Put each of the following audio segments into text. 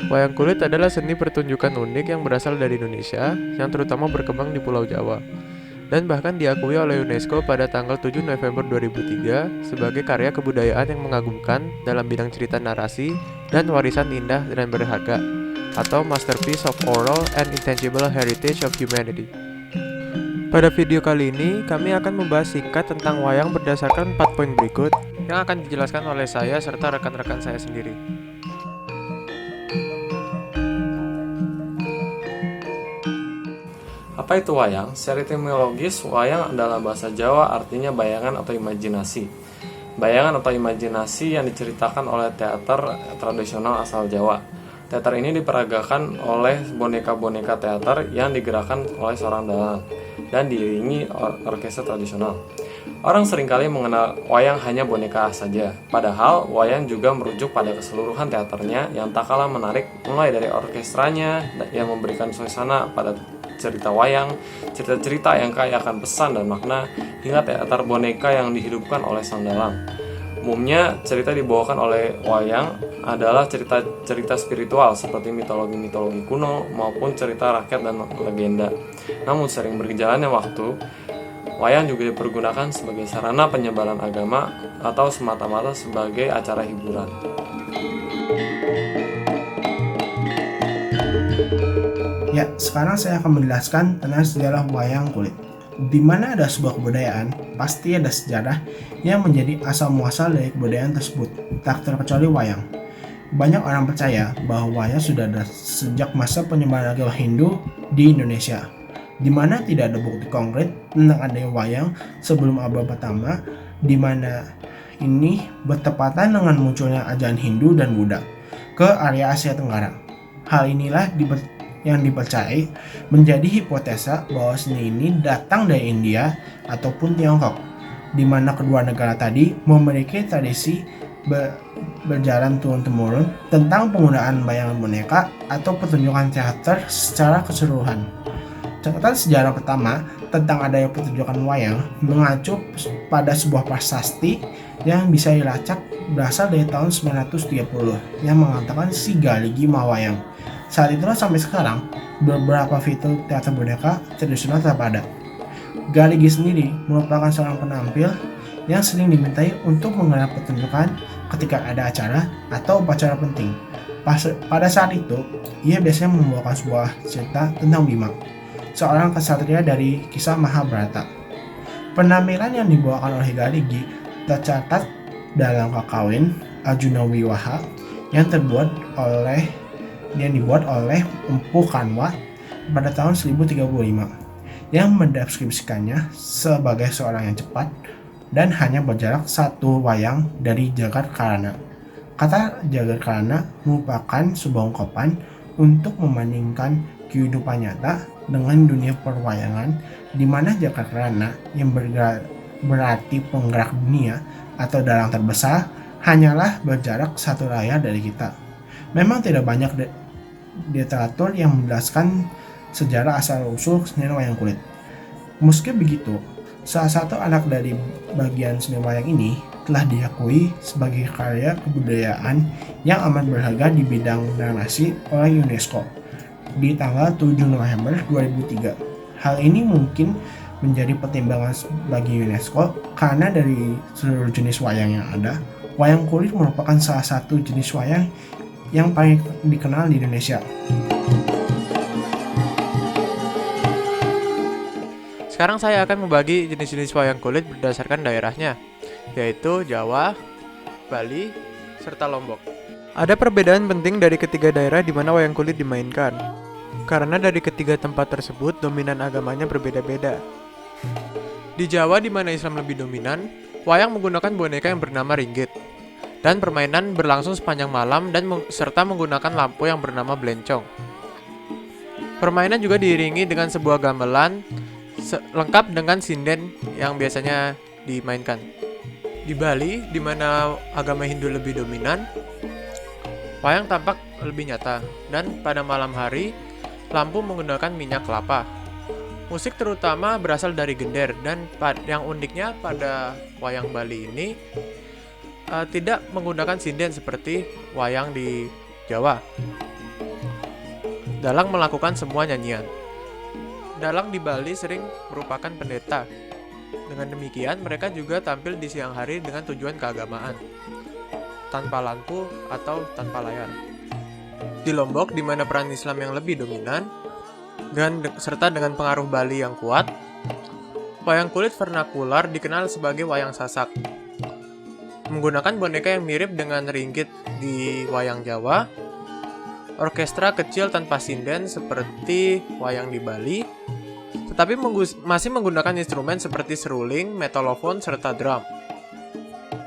Wayang kulit adalah seni pertunjukan unik yang berasal dari Indonesia, yang terutama berkembang di Pulau Jawa, dan bahkan diakui oleh UNESCO pada tanggal 7 November 2003 sebagai karya kebudayaan yang mengagumkan dalam bidang cerita narasi dan warisan indah dan berharga, atau Masterpiece of Oral and Intangible Heritage of Humanity. Pada video kali ini, kami akan membahas singkat tentang wayang berdasarkan 4 poin berikut yang akan dijelaskan oleh saya serta rekan-rekan saya sendiri. Apa itu wayang? Secara etimologis, wayang adalah bahasa Jawa artinya bayangan atau imajinasi. Bayangan atau imajinasi yang diceritakan oleh teater tradisional asal Jawa. Teater ini diperagakan oleh boneka-boneka teater yang digerakkan oleh seorang dalang dan diiringi orkestra tradisional. Orang seringkali mengenal wayang hanya boneka saja, padahal wayang juga merujuk pada keseluruhan teaternya yang tak kalah menarik, mulai dari orkestranya yang memberikan suasana pada cerita wayang, cerita-cerita yang kaya akan pesan dan makna, hingga teater boneka yang dihidupkan oleh sang dalang. Umumnya, cerita dibawakan oleh wayang adalah cerita-cerita spiritual seperti mitologi-mitologi kuno maupun cerita rakyat dan legenda. Namun sering berjalannya waktu, wayang juga dipergunakan sebagai sarana penyebaran agama atau semata-mata sebagai acara hiburan. Ya, sekarang saya akan menjelaskan tentang sejarah wayang kulit. Di mana ada sebuah kebudayaan, pasti ada sejarah yang menjadi asal-muasal dari kebudayaan tersebut, tak terkecuali wayang. Banyak orang percaya bahwa wayang sudah ada sejak masa penyebaran agama Hindu di Indonesia, di mana tidak ada bukti konkret tentang adanya wayang sebelum abad pertama, di mana ini bertepatan dengan munculnya ajaran Hindu dan Buddha ke area Asia Tenggara. Hal inilah yang dipercayai menjadi hipotesa bahwa seni ini datang dari India ataupun Tiongkok, di mana kedua negara tadi memiliki tradisi berjalan turun-temurun tentang penggunaan bayangan boneka atau pertunjukan teater secara keseluruhan. Catatan sejarah pertama tentang adanya pertunjukan wayang mengacu pada sebuah prasasti yang bisa dilacak berasal dari tahun 930 yang mengatakan si Galigi Mawayang. Saat itulah sampai sekarang, beberapa fitur teater boneka tradisional tetap ada. Galigi sendiri merupakan seorang penampil yang sering dimintai untuk menggelar pertunjukan ketika ada acara atau upacara penting. Pada saat itu, ia biasanya membawakan sebuah cerita tentang Bima, seorang kesatria dari kisah Mahabharata. Penampilan yang dibawakan oleh Galigi tercatat dalam Kakawin Arjuna Wiwaha yang dibuat oleh Empu Kanwa pada tahun 1035 yang mendeskripsikannya sebagai seorang yang cepat dan hanya berjarak satu wayang dari Jagadkarana. Kata Jagadkarana merupakan sebuah ungkapan untuk membandingkan kehidupan nyata dengan dunia perwayangan, di mana Jagadkarana yang berarti penggerak dunia atau dalang terbesar hanyalah berjarak satu layar dari kita. Memang tidak banyak literatur yang menjelaskan sejarah asal-usul seni wayang kulit. Meski begitu, salah satu anak dari bagian seni wayang ini telah diakui sebagai karya kebudayaan yang amat berharga di bidang narasi oleh UNESCO di tanggal 7 November 2003. Hal ini mungkin menjadi pertimbangan bagi UNESCO karena dari seluruh jenis wayang yang ada, wayang kulit merupakan salah satu jenis wayang yang paling dikenal di Indonesia. Sekarang saya akan membagi jenis-jenis wayang kulit berdasarkan daerahnya, yaitu Jawa, Bali, serta Lombok. Ada perbedaan penting dari ketiga daerah di mana wayang kulit dimainkan, karena dari ketiga tempat tersebut dominan agamanya berbeda-beda. Di Jawa, di mana Islam lebih dominan, wayang menggunakan boneka yang bernama ringgit, dan permainan berlangsung sepanjang malam dan serta menggunakan lampu yang bernama blencong. Permainan juga diiringi dengan sebuah gamelan lengkap dengan sinden yang biasanya dimainkan. Di Bali, di mana agama Hindu lebih dominan, wayang tampak lebih nyata, dan pada malam hari, lampu menggunakan minyak kelapa. Musik terutama berasal dari gender, dan yang uniknya pada wayang Bali ini, tidak menggunakan sinden seperti wayang di Jawa dalang melakukan semua nyanyian. Dalang di Bali sering merupakan pendeta. Dengan demikian, mereka juga tampil di siang hari dengan tujuan keagamaan, tanpa lampu atau tanpa layar. Di Lombok, di mana peran Islam yang lebih dominan, serta dengan pengaruh Bali yang kuat, wayang kulit vernakular dikenal sebagai wayang sasak. Menggunakan boneka yang mirip dengan ringgit di wayang Jawa, orkestra kecil tanpa sinden seperti wayang di Bali, tetapi masih menggunakan instrumen seperti seruling, metalofon, serta drum.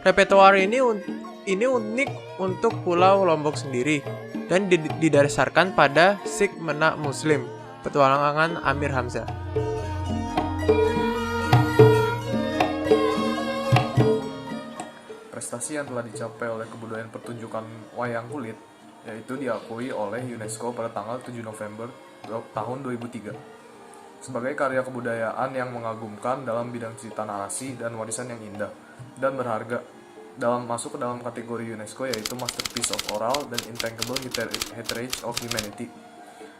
Repertoire ini unik untuk Pulau Lombok sendiri dan didasarkan pada Sikh Menak Muslim, petualangan Amir Hamzah. Prestasi yang telah dicapai oleh kebudayaan pertunjukan wayang kulit yaitu diakui oleh UNESCO pada tanggal 7 November tahun 2003 sebagai karya kebudayaan yang mengagumkan dalam bidang cerita narasi dan warisan yang indah dan berharga masuk ke dalam kategori UNESCO yaitu Masterpiece of Oral dan Intangible Heritage of Humanity.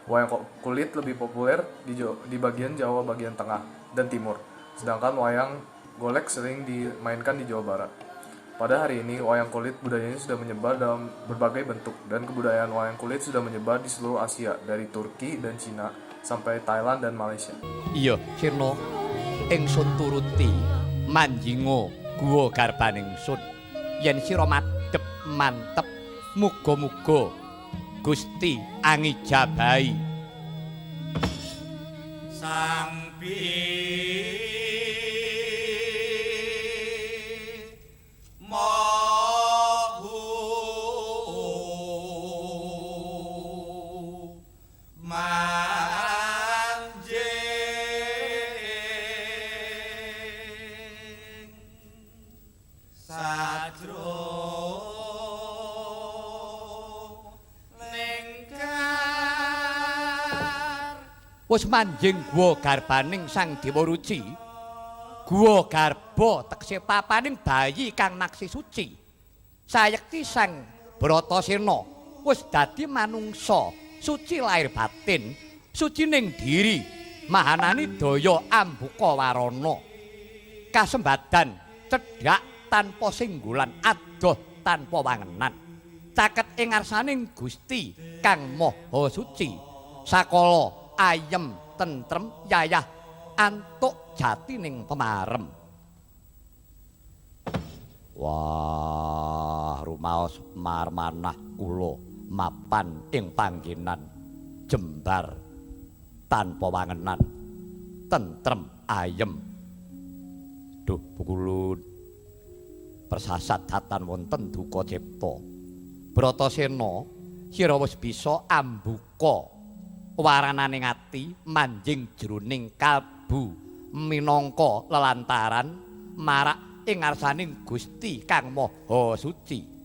Wayang kulit lebih populer di bagian Jawa bagian tengah dan timur, sedangkan wayang golek sering dimainkan di Jawa Barat. Pada hari ini, wayang kulit budayanya sudah menyebar dalam berbagai bentuk, dan kebudayaan wayang kulit sudah menyebar di seluruh Asia, dari Turki dan Cina sampai Thailand dan Malaysia. Iya, Sirna, ingsun turuti manjinga guwa garbaning sun. Yen sira madhep mantep, muga-muga Gusti angijabahi. Sang wis manjing guwa garbaning Sang Dewa Ruci. Guwa garba tekse papaning bayi kang naksi suci. Sayekti Sang Bratasena wis dadi manungsa suci lahir batin, suci ning diri, mahanani daya ambuka warana. Kasembadan cedhak tanpa singgulan, adoh tanpa wangenan. Caket ing ngarsaning Gusti kang Maha Suci. Sakala ayem tentrem yayah antuk jati ning pemarem. Wah, rumaos marmanah kula mapan ing panggenan jembar tanpa wangenan tentrem ayem. Duh pukulun persasat datan wonten duka cipta. Bratasena sira wis bisa ambuka warananing ati manjing jroning kalbu minangka lelantaran marak ing ngarsaning Gusti kang Maha Suci.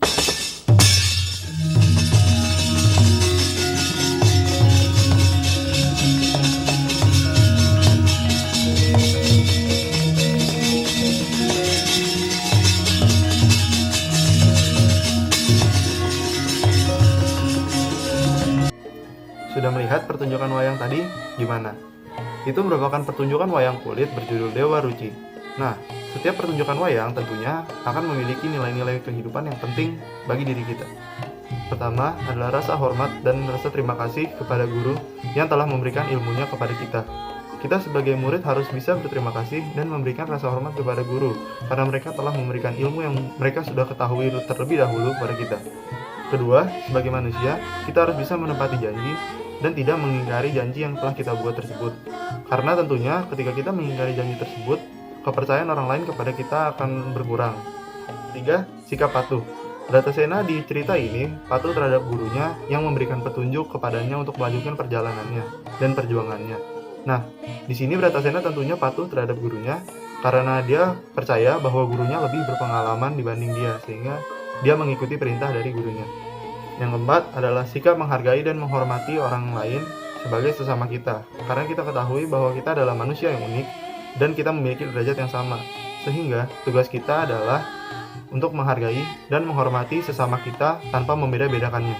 Sudah melihat pertunjukan wayang tadi? Gimana? Itu merupakan pertunjukan wayang kulit berjudul Dewa Ruci. Nah, setiap pertunjukan wayang tentunya akan memiliki nilai-nilai kehidupan yang penting bagi diri kita. Pertama adalah rasa hormat dan rasa terima kasih kepada guru yang telah memberikan ilmunya kepada kita. Kita sebagai murid harus bisa berterima kasih dan memberikan rasa hormat kepada guru, karena mereka telah memberikan ilmu yang mereka sudah ketahui terlebih dahulu kepada kita. Kedua, sebagai manusia, kita harus bisa menepati janji dan tidak mengingkari janji yang telah kita buat tersebut. Karena tentunya ketika kita mengingkari janji tersebut, kepercayaan orang lain kepada kita akan berkurang. Ketiga, sikap patuh. Bratasena di cerita ini patuh terhadap gurunya yang memberikan petunjuk kepadanya untuk melanjutkan perjalanannya dan perjuangannya. Nah, di sini Bratasena tentunya patuh terhadap gurunya karena dia percaya bahwa gurunya lebih berpengalaman dibanding dia, sehingga dia mengikuti perintah dari gurunya. Yang keempat adalah sikap menghargai dan menghormati orang lain sebagai sesama kita, karena kita ketahui bahwa kita adalah manusia yang unik dan kita memiliki derajat yang sama, sehingga tugas kita adalah untuk menghargai dan menghormati sesama kita tanpa membeda-bedakannya.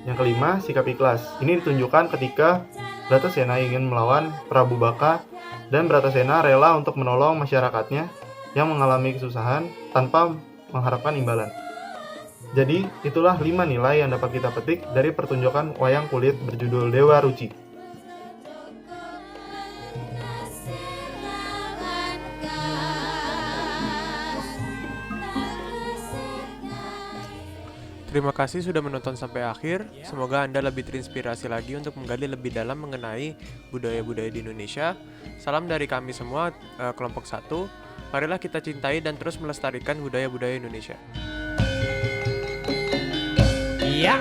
Yang kelima, sikap ikhlas. Ini ditunjukkan ketika Bratasena ingin melawan Prabu Baka dan Bratasena rela untuk menolong masyarakatnya yang mengalami kesusahan tanpa mengharapkan imbalan. Jadi, itulah 5 nilai yang dapat kita petik dari pertunjukan wayang kulit berjudul Dewa Ruci. Terima kasih sudah menonton sampai akhir. Semoga Anda lebih terinspirasi lagi untuk menggali lebih dalam mengenai budaya-budaya di Indonesia. Salam dari kami semua, kelompok 1. Marilah kita cintai dan terus melestarikan budaya-budaya Indonesia. Iya.